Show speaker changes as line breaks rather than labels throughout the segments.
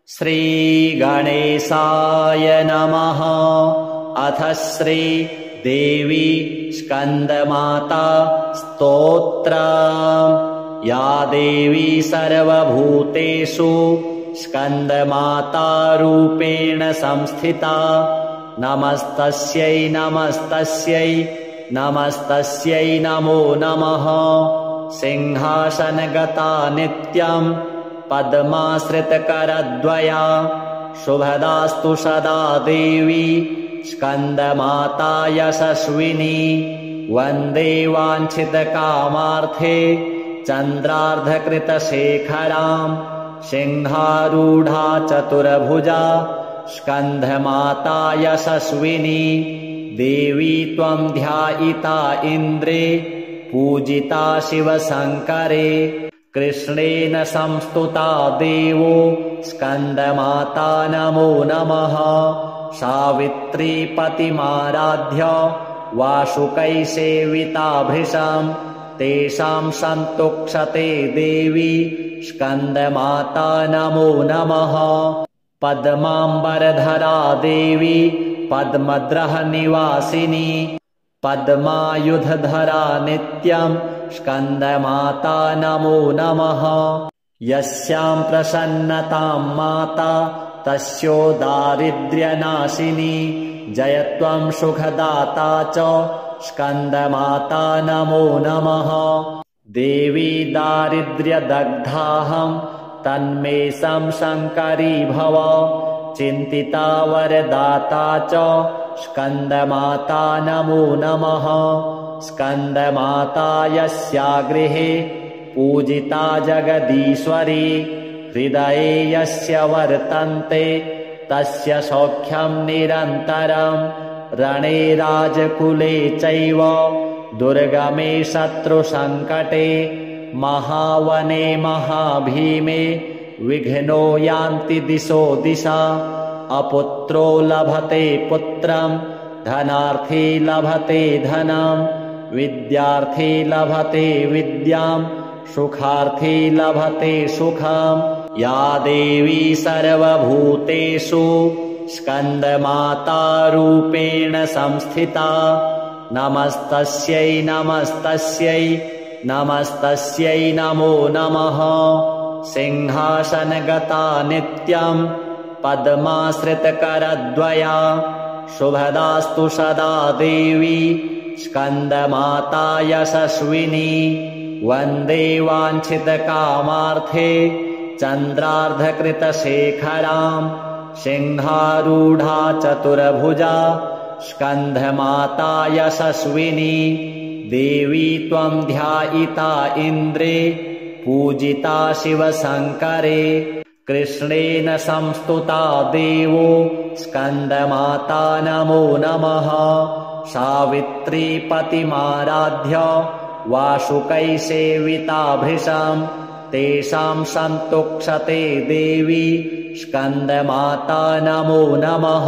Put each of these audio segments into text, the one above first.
श्रीगणेशाय नमः। अथ श्री देवी स्कन्दमाता स्तोत्रम्। या देवी सर्वभूतेषु स्कन्दमाता रूपेण संस्थिता, नमस्तस्यै नमस्तस्यै नमस्तस्यै नमो नमः। सिंहासनगता नित्यम् पद्माश्रितकरद्वया, शुभदास्तु सदा देवी स्कन्दमाता यशस्विनी। वन्दे वाञ्छितकामार्थे चन्द्रार्धकृतशेखराम्, सिंहारूढा चतुर्भुजा स्कन्दमाता यशस्विनी। देवी त्वं ध्यायिता इन्द्रे, पूजिता शिवशङ्करे। कृष्णेन संस्तुता देवो स्कन्दमाता नमो नमः। सावित्री पतिमाराध्य वासुकै सेविता भृशम्, तेषां सन्तुक्षते देवी स्कन्दमाता नमो नमः। पद्माम्बरधरा देवी पद्मद्रह निवासिनी, पद्मायुधधरा नित्यम् स्कन्दमाता नमो नमः। यस्यां प्रसन्नतां माता तस्यो दारिद्र्यनाशिनी, जयत्वं सुखदाता च स्कन्दमाता नमो नमः। देवी दारिद्र्यदग्धाहं तन्मे शङ्करी भव, चिन्तिता वरदाता च स्कन्दमाता नमो नमः। स्कन्दमाता यस्या गृहे पूजिता जगदीश्वरी, हृदये यस्य वर्तन्ते तस्य सौख्यं निरन्तरम्। रणे राजकुले चैव दुर्गमे शत्रुसङ्कटे, महावने महाभीमे विघ्नो यान्ति दिशो दिशा। अपुत्रो लभते पुत्रम्, धनार्थी लभते धनम्, विद्यार्थी लभते विद्याम्, सुखार्थी लभते सुखम्। या देवी सर्वभूतेषु स्कन्दमाता रूपेण संस्थिता, नमस्तस्यै नमस्तस्यै नमस्तस्यै नमो नमः। सिंहासनगता नित्यम् पद्माश्रितकरद्वया, शुभदास्तु सदा देवी स्कन्दमाता यशस्विनी। वन्दे वाञ्छितकामार्थे चन्द्रार्धकृतशेखराम्, सिंहारूढा चतुर्भुजा स्कन्दमाता यशस्विनी। देवी त्वं ध्यायिता इन्द्रे, पूजिता शिवशङ्करे। कृष्णेन संस्तुता देवो स्कन्दमाता नमो नमः। सावित्री पतिमाराध्य वासुकै सेविता भृशम्, तेषां सन्तुक्षते देवी स्कन्दमाता नमो नमः।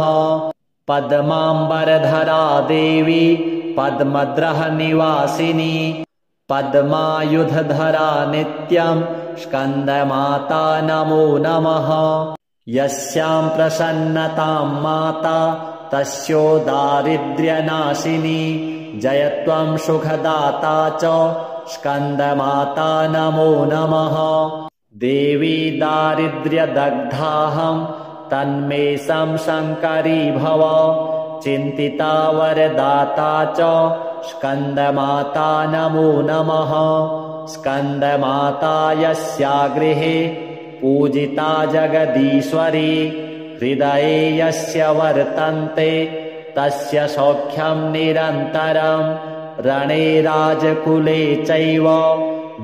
पद्माम्बरधरा देवी पद्मद्रह निवासिनी, पद्मायुधधरा नित्यम् स्कन्दमाता नमो नमः। यस्यां प्रसन्नतां माता तस्यो दारिद्र्यनाशिनी, जयत्वं सुखदाता च स्कन्दमाता नमो नमः। देवी दारिद्र्यदग्धाहं तन्मे शङ्करी भव, चिन्तिता वरदाता च स्कन्दमाता नमो नमः। स्कन्दमाता यस्या गृहे पूजिता जगदीश्वरी, हृदये यस्य वर्तन्ते तस्य सौख्यं निरन्तरम्। रणे राजकुले चैव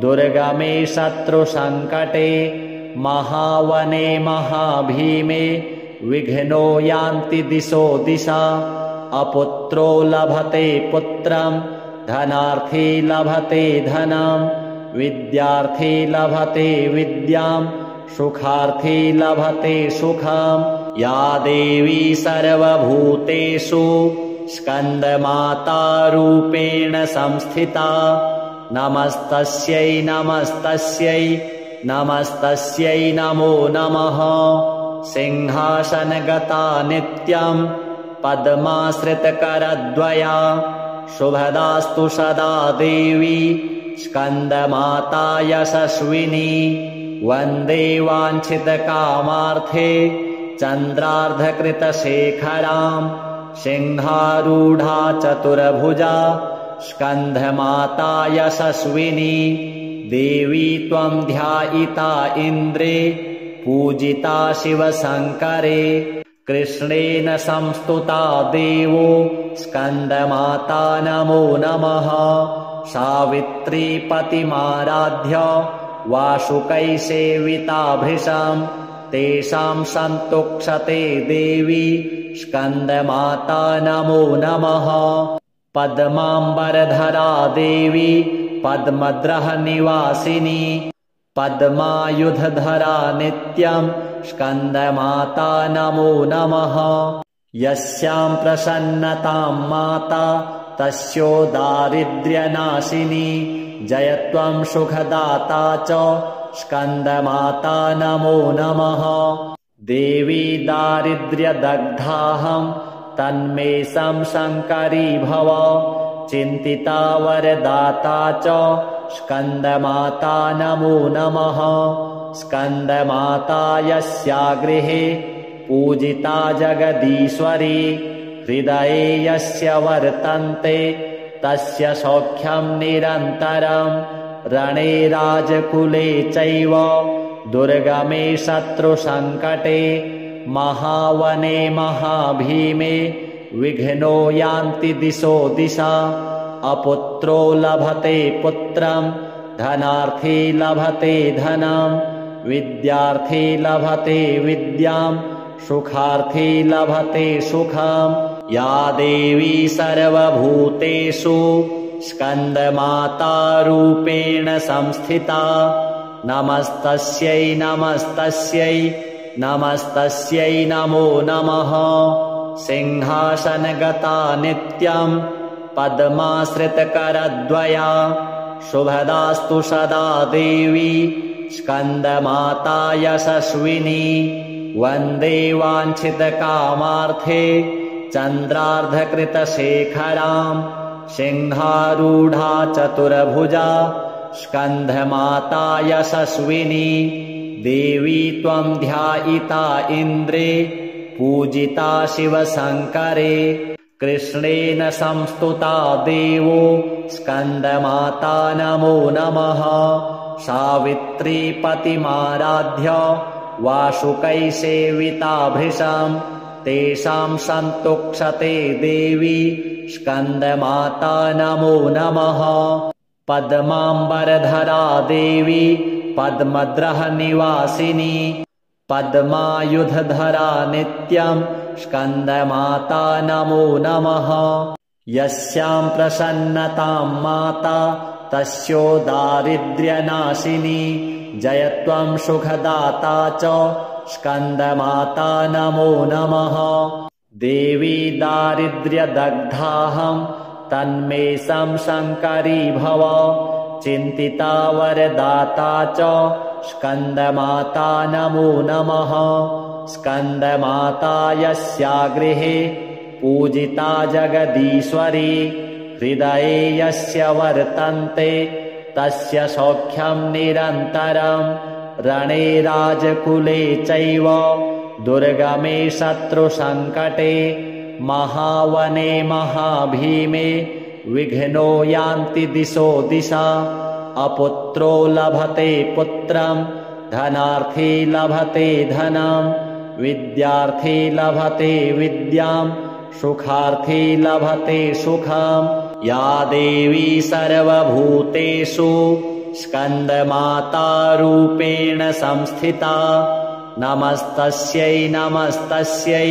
दुर्गमे शत्रुसङ्कटे, महावने महाभीमे विघ्नो यान्ति दिशो दिशा। अपुत्रो लभते पुत्रम्, धनार्थी लभते धनम्, विद्यार्थी लभते विद्याम्, सुखार्थी लभते सुखम्। या देवी सर्वभूतेषु स्कन्दमाता रूपेण संस्थिता, नमस्तस्यै नमस्तस्यै नमस्तस्यै नमो नमः। सिंहासनगता नित्यं पद्माश्रितकरद्वया शुभदास्तु सदा देवी स्कन्दमाता यशस्विनी वन्दे वाञ्छितकामार्थे चन्द्रार्धकृतशेखरां सिंहारूढा चतुर्भुजा स्कन्धमाता यशस्विनी देवी त्वं ध्यायिता इन्द्रे पूजिता शिवशङ्करे कृष्णेन संस्तुता देवो स्कन्दमाता नमो नमः सावित्री पतिमाराध्य वासुकैः सेविता भृशं तेषां सन्तुक्षते देवी स्कन्दमाता नमो नमः पद्माम्बरधरा देवी पद्मद्रहनिवासिनी पद्मायुधधरा नित्यं स्कन्दमाता नमो नमः यस्यां प्रसन्नतां माता तस्यो दारिद्र्यनाशिनी जयत्वं सुखदाता च स्कन्दमाता नमो नमः देवी दारिद्र्यदग्धाहं तन्मे शङ्करी भव चिन्तिता वरदाता च स्कन्दमाता नमो नमः स्कन्दमाता यस्या गृहे पूजिता जगदीश्वरी हृदये यस्य वर्तन्ते तस्य सौख्यं निरन्तरं रणे राजकुले चैव दुर्गमे शत्रुसङ्कटे महावने महाभीमे विघ्नो यान्ति दिशो दिशा अपुत्रो लभते पुत्रं धनार्थी लभते धनं विद्यार्थी लभते विद्यां सुखार्थी लभते सुखं या देवी सर्वभूतेषु स्कन्दमाता रूपेण संस्थिता नमस्तस्यै नमस्तस्यै नमस्तस्यै नमो नमः सिंहासनगता नित्यं पद्माश्रितकरद्वया शुभदास्तु सदा देवी स्कन्दमाता यशस्विनी वन्दे वाञ्छितकामार्थे चन्द्रार्धकृतशेखरां सिंहारूढा चतुर्भुजा स्कन्धमाता यशस्विनी देवी त्वं ध्यायिता इन्द्रे पूजिता शिवशङ्करे कृष्णेन संस्तुता देवो स्कन्दमाता नमो नमः सावित्री पतिमाराध्य वासुकैः सेविता भृशं तेषां सन्तुक्षते देवी स्कन्दमाता नमो नमः पद्माम्बरधरा देवी पद्मद्रहनिवासिनी पद्मायुधधरा नित्यं स्कन्दमाता नमो नमः यस्यां प्रसन्नतां माता तस्यो दारिद्र्यनाशिनी जयत्वं सुखदाता च स्कन्दमाता नमो नमः देवी दारिद्र्यदग्धाहं तन्मे शङ्करी भव चिन्तिता वरदाता च स्कन्दमाता नमो नमः स्कन्दमाता यस्या गृहे पूजिता जगदीश्वरी हृदये यस्य वर्तन्ते तस्य सौख्यं निरन्तरं रणे राजकुले चैव दुर्गमे शत्रुसङ्कटे महावने महाभीमे विघ्नो यान्ति दिशो दिशा अपुत्रो लभते पुत्रं धनार्थी लभते धनं विद्यार्थी लभते विद्यां सुखार्थी लभते सुखं या देवी सर्वभूतेषु स्कन्दमाता रूपेण संस्थिता नमस्तस्यै नमस्तस्यै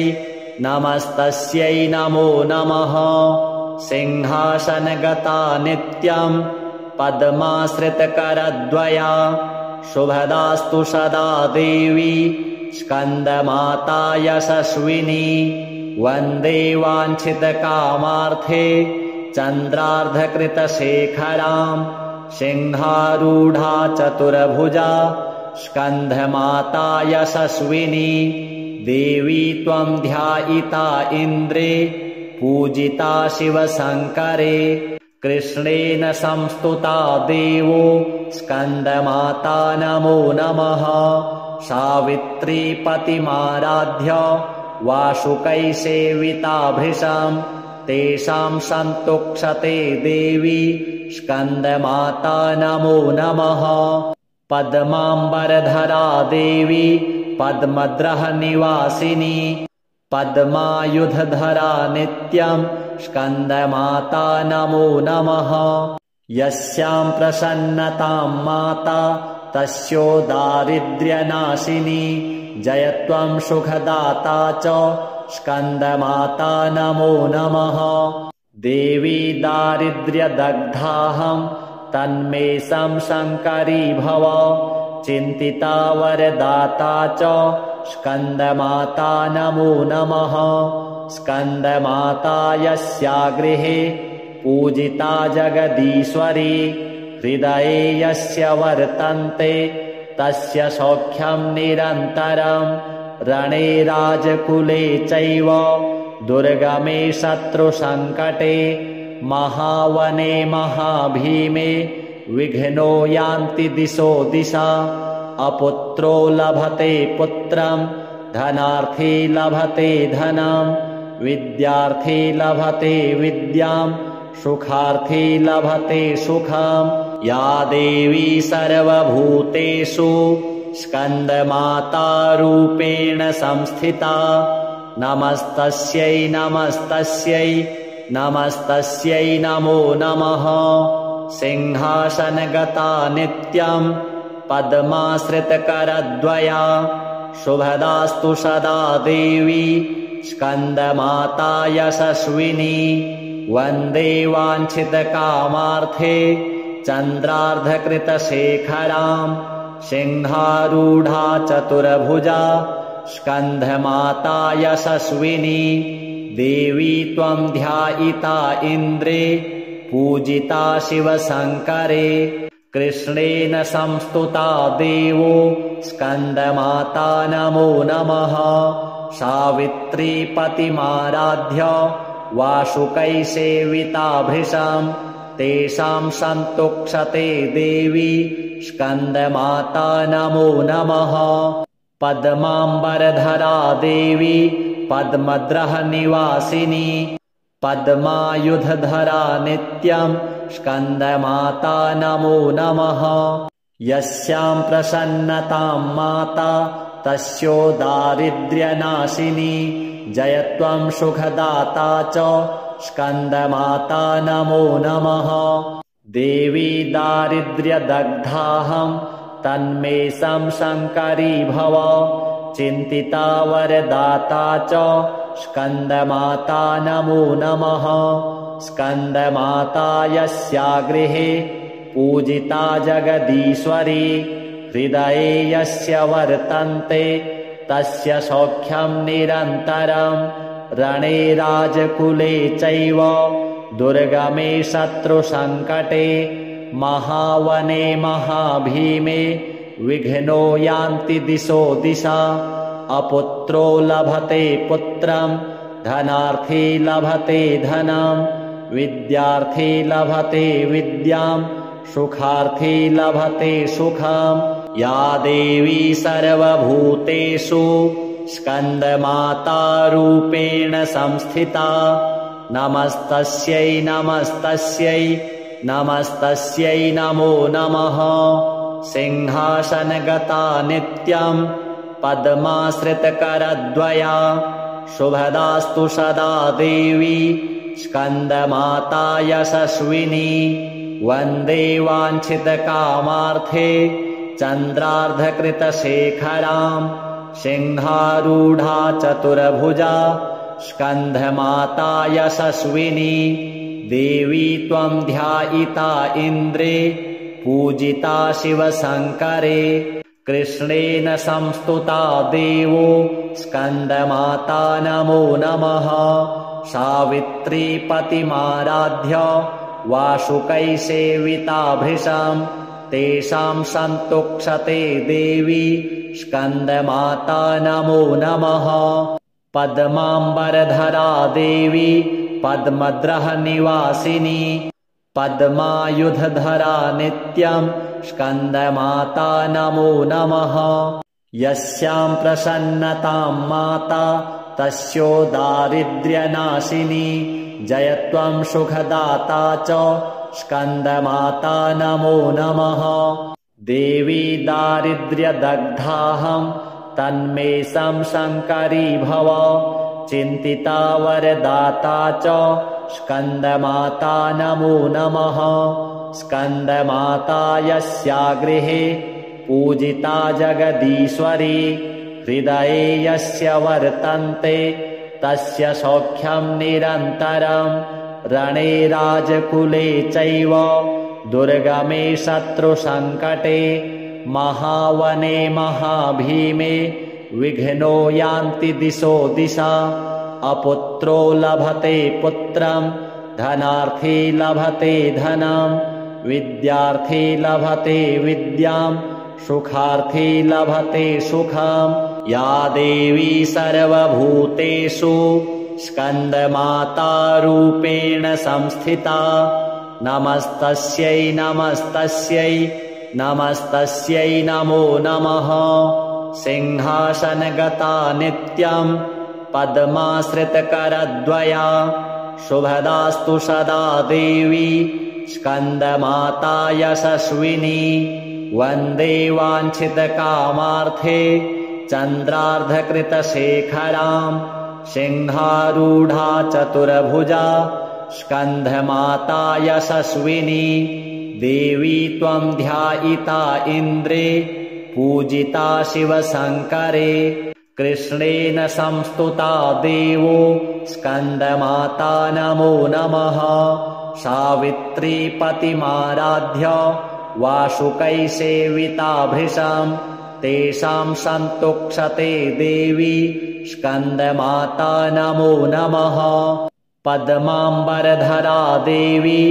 नमस्तस्यै नमो नमः सिंहासनगता नित्यं पद्माश्रितकरद्वया शुभदास्तु सदा देवी स्कन्दमाता यशस्विनी वन्दे वाञ्छितकामार्थे चन्द्रार्धकृतशेखरां सिंहारूढा चतुर्भुजा स्कन्धमाता यशस्विनी देवी त्वं ध्यायिता इन्द्रे पूजिता शिवशङ्करे कृष्णेन संस्तुता देवो स्कन्दमाता नमो नमः सावित्री पतिमाराध्य वासुकै सेविता भृशं तेषां सन्तुक्षते देवी स्कन्दमाता नमो नमः पद्माम्बरधरा देवी पद्मद्रः निवासिनी पद्मायुधधरा नित्यं स्कन्दमाता नमो नमः यस्यां प्रसन्नतां माता तस्यो दारिद्र्यनाशिनी जयत्वं सुखदाता च स्कन्दमाता नमो नमः देवी दारिद्र्यदग्धाहं तन्मे शङ्करी भव चिन्तिता वरदाता च स्कन्दमाता नमो नमः स्कन्दमाता यस्या गृहे पूजिता जगदीश्वरी हृदये यस्य वर्तन्ते तस्य सौख्यं निरन्तरं रणे राजकुले चैव दुर्गमे शत्रुसङ्कटे महावने महाभीमे विघ्नो यान्ति दिशो दिशा अपुत्रो लभते पुत्रं धनार्थी लभते धनं विद्यार्थी लभते विद्यां सुखार्थी लभते सुखं या देवी सर्वभूतेषु स्कन्दमाता रूपेण संस्थिता नमस्तस्यै नमस्तस्यै नमस्तस्यै नमो नमः सिंहासनगता नित्यं पद्माश्रितकरद्वया शुभदास्तु सदा देवी स्कन्दमाता यशस्विनी वन्दे वाञ्छितकामार्थे चन्द्रार्धकृतशेखरां सिंहारूढा चतुर्भुजा स्कन्दमाता यशस्विनी देवी त्वं ध्यायिता इन्द्रे पूजिता शिवशङ्करे कृष्णेन संस्तुता देवो स्कन्दमाता नमो नमः सावित्री पतिमाराध्य वासुकै सेविता भृशं तेषां सन्तुक्षते देवी स्कन्दमाता नमो नमः पद्माम्बरधरा देवी पद्मद्रः निवासिनी पद्मायुधधरा नित्यं स्कन्दमाता नमो नमः यस्यां प्रसन्नतां माता तस्यो दारिद्र्यनाशिनी जयत्वं सुखदाता च स्कन्दमाता नमो नमः देवी दारिद्र्यदग्धाहं तन्मे शङ्करी भव चिन्तिता वरदाता च स्कन्दमाता नमो नमः स्कन्दमाता यस्या गृहे पूजिता जगदीश्वरी हृदये यस्य वर्तन्ते तस्य सौख्यं निरन्तरं रणे राजकुले चैव दुर्गमे शत्रुसङ्कटे महावने महाभीमे विघ्नो यान्ति दिशो दिशा अपुत्रो लभते पुत्रं धनार्थी लभते धनं विद्यार्थी लभते विद्यां सुखार्थी लभते सुखं या देवी सर्वभूतेषु स्कन्दमाता रूपेण संस्थिता नमस्तस्यै नमस्तस्यै नमस्तस्यै नमो नमः सिंहासनगता नित्यं पद्माश्रितकरद्वया शुभदास्तु सदा देवी स्कन्दमाता यशस्विनी वन्दे वाञ्छितकामार्थे चन्द्रार्धकृतशेखरां सिंहारूढा चतुर्भुजा स्कन्दमाता यशस्विनी देवी त्वं ध्यायिता इन्द्रे पूजिता शिवशङ्करे कृष्णेन संस्तुता देवो स्कन्दमाता नमो नमः सावित्री पतिमाराध्य वासुकै सेविता भृशं तेषां सन्तुक्षते देवी स्कन्दमाता नमो नमः। पद्माम्बरधरा देवी पद्मद्रहनिवासिनी पद्मायुधधरा नित्यं स्कन्दमाता नमो नमः। यस्यां प्रसन्नतां माता तस्यो दारिद्र्यनाशिनी जयत्वं सुखदाता च स्कन्दमाता नमो नमः। देवी दारिद्र्यदग्धाहं तन्मे संशङ्करी भव चिन्तिता वरदाता च स्कन्दमाता नमो नमः। स्कन्दमाता यस्या गृहे पूजिता जगदीश्वरी हृदये यस्य वर्तन्ते तस्य सौख्यं निरन्तरं रणे राजकुले चैव दुर्गमे शत्रुसङ्कटे महावने महाभीमे विघ्नो यान्ति दिशो दिशा। अपुत्रो लभते पुत्रं धनार्थी लभते धनं विद्यार्थी लभते विद्यां सुखार्थी लभते सुखं। या देवी सर्वभूतेषु स्कन्दमाता रूपेण संस्थिता नमस्तस्यै नमस्तस्यै नमस्तस्यै नमो नमः। सिंहासनगता नित्यं पद्माश्रितकरद्वया शुभदास्तु सदा देवी स्कन्दमाता यशस्विनी। वन्दे वाञ्छितकामार्थे चन्द्रार्धकृतशेखरां सिंहारूढा चतुर्भुजा स्कन्दमाता यशस्विनी। देवी त्वं ध्यायिता इन्द्रे पूजिता शिवशङ्करे कृष्णेन संस्तुता देवो स्कन्दमाता नमो नमः। सावित्री पतिमाराध्य वासुकै सेविता भृशं तेषां सन्तुक्षते देवी स्कन्दमाता नमो नमः। पद्माम्बरधरा देवी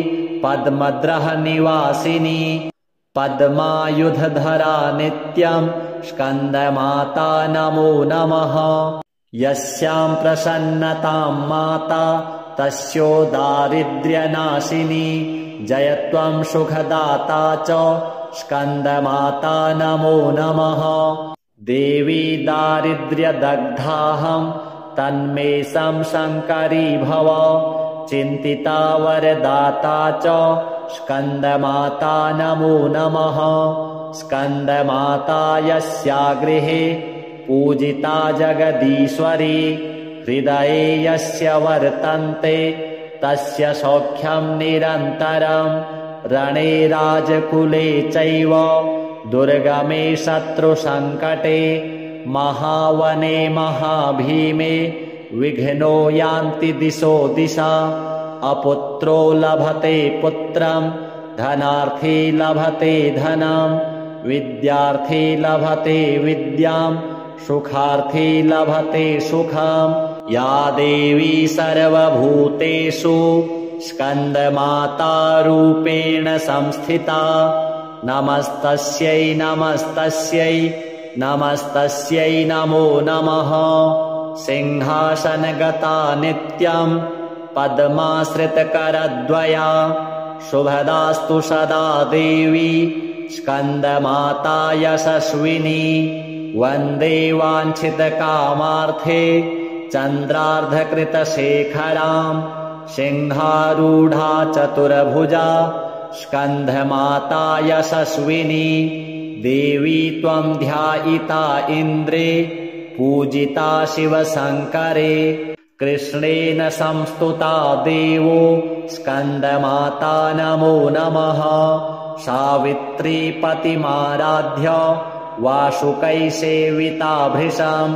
पद्मद्रहनिवासिनी पद्मायुधधरा नित्यं स्कन्दमाता नमो नमः। यस्यां प्रसन्नतां माता तस्यो दारिद्र्यनाशिनी जयत्वं सुखदाता च स्कन्दमाता नमो नमः। देवी दारिद्र्यदग्धाहं तन्मे संशङ्करी भव चिन्तिता वरदाता च स्कन्दमाता नमो नमः। स्कन्दमाता यस्या गृहे पूजिता जगदीश्वरी हृदये यस्य वर्तन्ते तस्य सौख्यं निरन्तरं रणे राजकुले चैव दुर्गमे शत्रुसङ्कटे महावने महाभीमे विघ्नो यान्ति दिशो दिशा। अपुत्रो लभते पुत्रं धनार्थी लभते धनं विद्यार्थी लभते विद्यां सुखार्थी लभते सुखं। या देवी सर्वभूतेषु स्कन्दमाता रूपेण संस्थिता नमस्तस्यै नमस्तस्यै नमस्तस्यै नमो नमः। सिंहासनगता नित्यं पद्माश्रितकरद्वया शुभदास्तु सदा देवी स्कन्दमाता यशस्विनी। वन्दे वाञ्छितकामार्थे चन्द्रार्धकृतशेखरां सिंहारूढा चतुर्भुजा स्कन्दमाता यशस्विनी। देवी त्वं ध्यायिता इन्द्रे पूजिता शिवशङ्करे कृष्णेन संस्तुता देवो स्कन्दमाता नमो नमः। सावित्री पतिमाराध्य वासुकै सेविता भृशं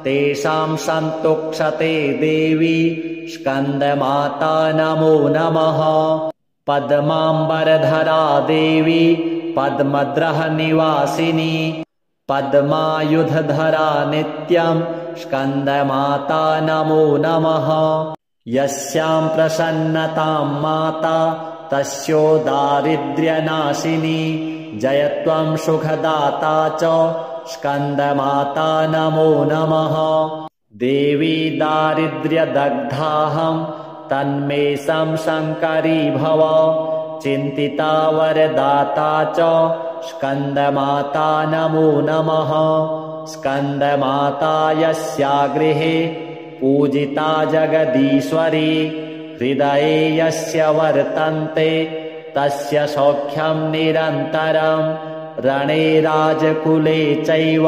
तेषां सन्तुक्षते देवी स्कन्दमाता नमो नमः। पद्माम्बरधरा देवी पद्मद्रहनिवासिनी पद्मायुधधरा नित्यं स्कन्दमाता नमो नमः। यस्यां प्रसन्नतां माता तस्यो दारिद्र्यनाशिनी जयत्वं सुखदाता च स्कन्दमाता नमो नमः। देवी दारिद्र्यदग्धाहं तन्मे शङ्करी भव। चिन्तिता वरदाता च स्कन्दमाता नमो नमः। स्कन्दमाता यस्या गृहे पूजिता जगदीश्वरी, हृदये यस्य वर्तन्ते तस्य सौख्यं निरन्तरं। रणे राजकुले चैव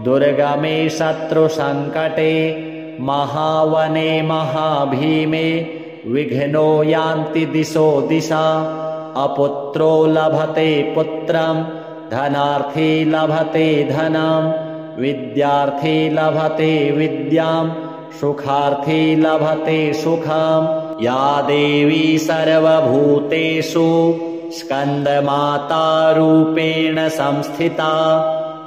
दुर्गमे शत्रुसङ्कटे, महावने महाभीमे विघ्नो यान्ति दिशो दिशा। अपुत्रो लभते पुत्रं, धनार्थी लभते धनं, विद्यार्थी लभते विद्यां, सुखार्थी लभते सुखं। या देवी सर्वभूतेषु स्कन्दमाता रूपेण संस्थिता,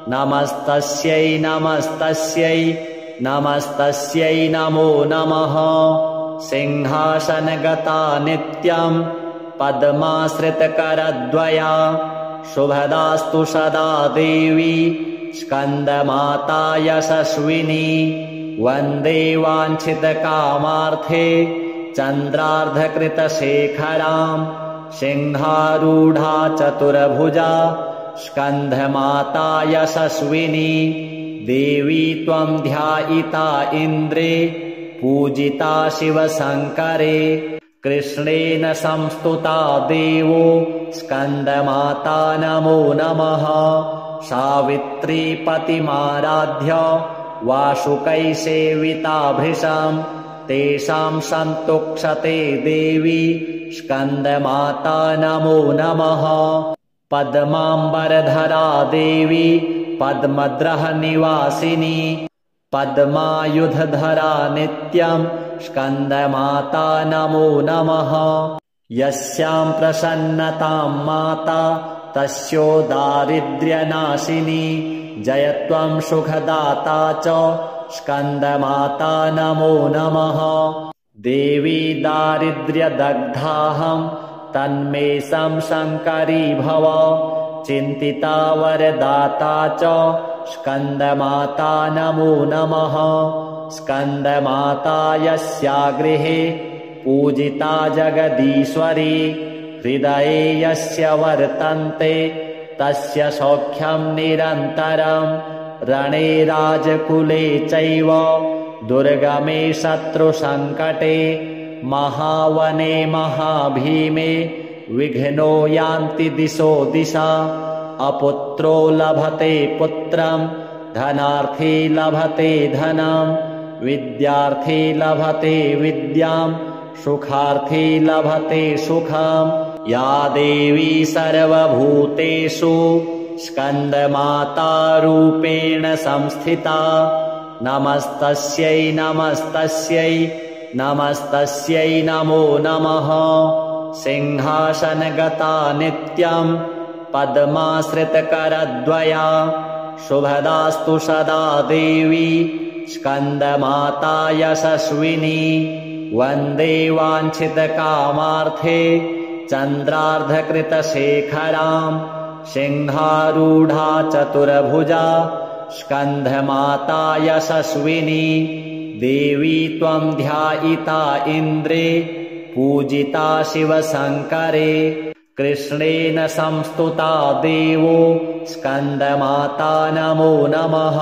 नमस्तस्यै नमस्तस्यै नमस्तस्यै नमो नमः। सिंहासनगता नित्यं पद्माश्रितकरद्वया, शुभदास्तु सदा देवी स्कन्दमाता यशस्विनी। वन्दे वाञ्छितकामार्थे चन्द्रार्धकृतशेखरां, सिंहारूढा चतुर्भुजा स्कन्दमाता यशस्विनी। देवी त्वं ध्यायिता इन्द्रे पूजिता शिवशङ्करे, कृष्णेन संस्तुता देवो स्कन्दमाता नमो नमः। सावित्री पतिमाराध्य वासुकै सेविता भृशं, तेषां सन्तुक्षते देवी स्कन्दमाता नमो नमः। पद्माम्बरधरा देवी पद्मद्रहनिवासिनी, पद्मायुधधरा नित्यं स्कन्दमाता नमो नमः। यस्यां प्रसन्नतां माता तस्यो दारिद्र्यनाशिनी, जयत्वं सुखदाता च स्कन्दमाता नमो नमः। देवी दारिद्र्यदग्धाहं तन्मे शङ्करी भव। चिन्तिता वरदाता च स्कन्दमाता नमो नमः। स्कन्दमाता यस्या गृहे पूजिता जगदीश्वरी, हृदये यस्य वर्तन्ते तस्य सौख्यं निरन्तरं। रणे राजकुले चैव दुर्गमे शत्रुसङ्कटे, महावने महाभीमे विघ्नो यान्ति दिशो दिशा। अपुत्रो लभते पुत्रं, धनार्थी लभते धनं, विद्यार्थी लभते विद्यां, सुखार्थी लभते सुखं। या देवी सर्वभूतेषु स्कन्दमाता रूपेण संस्थिता, नमस्तस्यै नमस्तस्यै नमस्तस्यै नमो नमः। सिंहासनगता नित्यं पद्माश्रितकरद्वया, शुभदास्तु सदा देवी स्कन्दमाता यशस्विनी। वन्दे वाञ्छितकामार्थे चन्द्रार्धकृतशेखरां, सिंहारूढा चतुर्भुजा स्कन्दमाता यशस्विनी। देवी त्वं ध्यायिता इन्द्रे पूजिता शिवशङ्करे, कृष्णेन संस्तुता देवो स्कन्दमाता नमो नमः।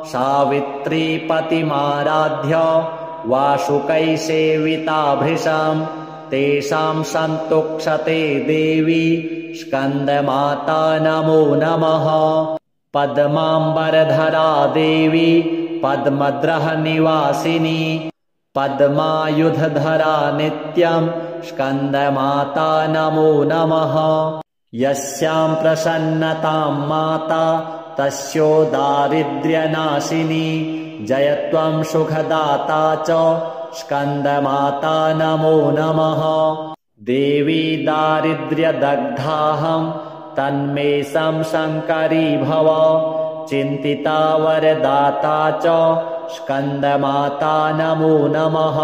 सावित्री पतिमाराध्य वासुकै सेविता भृशं, तेषां सन्तुक्षते देवी स्कन्दमाता नमो नमः। पद्माम्बरधरा देवी पद्मद्रहनिवासिनी, पद्मायुधधरा नित्यं स्कन्दमाता नमो नमः। यस्यां प्रसन्नतां माता तस्यो दारिद्र्यनाशिनी, जयत्वं सुखदाता च स्कन्दमाता नमो नमः। देवी दारिद्र्यदग्धाहं तन्मे शङ्करी भव। चिन्तिता वरदाता च स्कन्दमाता नमो नमः।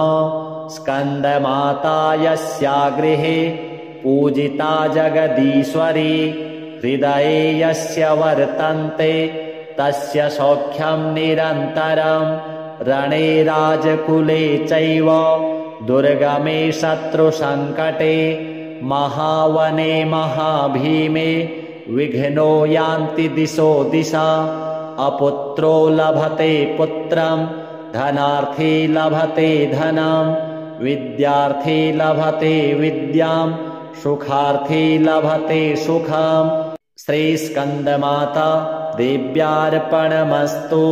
स्कन्दमाता यस्या गृहे पूजिता जगदीश्वरी, हृदये यस्य वर्तन्ते तस्य सौख्यं निरन्तरं रणे राजकुले चैव दुर्गमे शत्रुसङ्कटे महावने महाभीमे विघ्नो यान्ति दिशो दिशा अपुत्रो लभते पुत्रं धनार्थी लभते धनं विद्यार्थी लभते विद्यां सुखार्थी लभते सुखम्। श्रीस्कन्दमाता देव्यार्पणमस्तु।